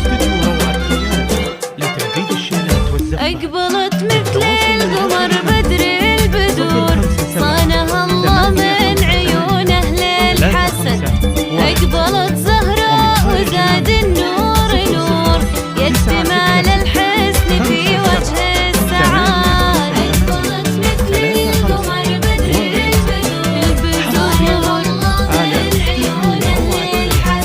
استوديو روعة خيال لتعبيد الشيلات والزفة. أقبلت مثل القمر بدر البدور، صانها الله من عيون أهل الحسن. أقبلت زهراء وزاد النور نور، يكتمل الحسن في وجه السعاد. أقبلت مثل القمر بدر البدور، صانها الله من عيون أهل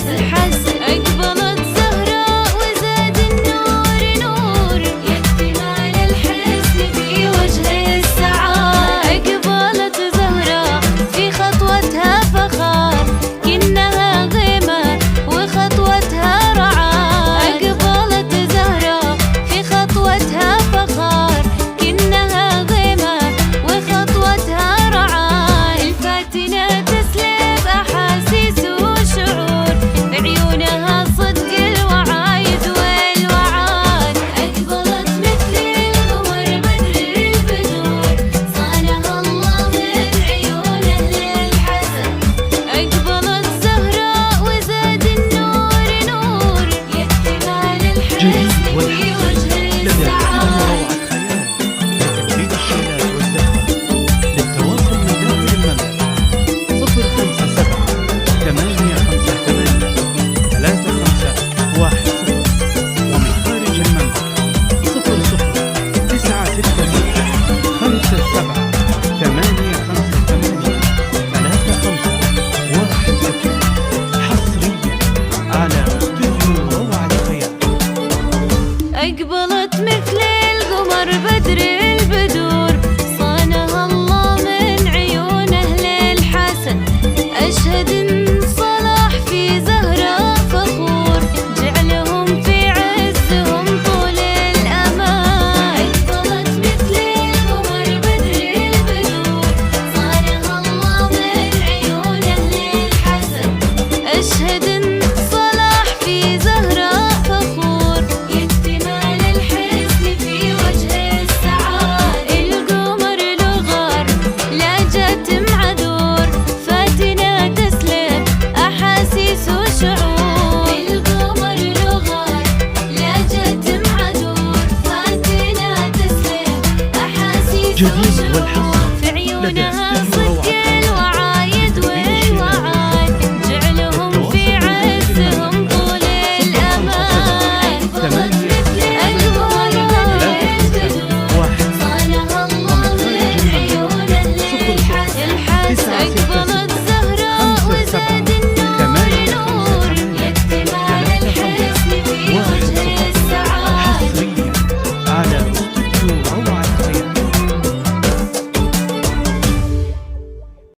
الحسن. أقبلت زهراء وزاد النور نور، يكتمل الحسن في وجه السعاد. أقبلت زهراء في خطوتها فخار، كأنها غيمة وخطوتها رعاد. أقبلت زهراء في خطوتها فخار، كأنها غيمة وخطوتها رعاد. الفاتنة تسلب أحاسيس وشعور، بعيونها صدق الوعايد والوعاد. أقبلت مثل القمر بدر البدور، صانها الله من عيون أهل الحسن. أقبلت زهراء وزاد النور نور، يكتمل الحسن في وجه السعاد. لتعبيد الشيلات والزفة. للتواصل من داخل المملكة 057 858 3510، ومن خارج المملكة 00 966 57 858 3510. حصريا على استوديو روعة خيال. أقبلت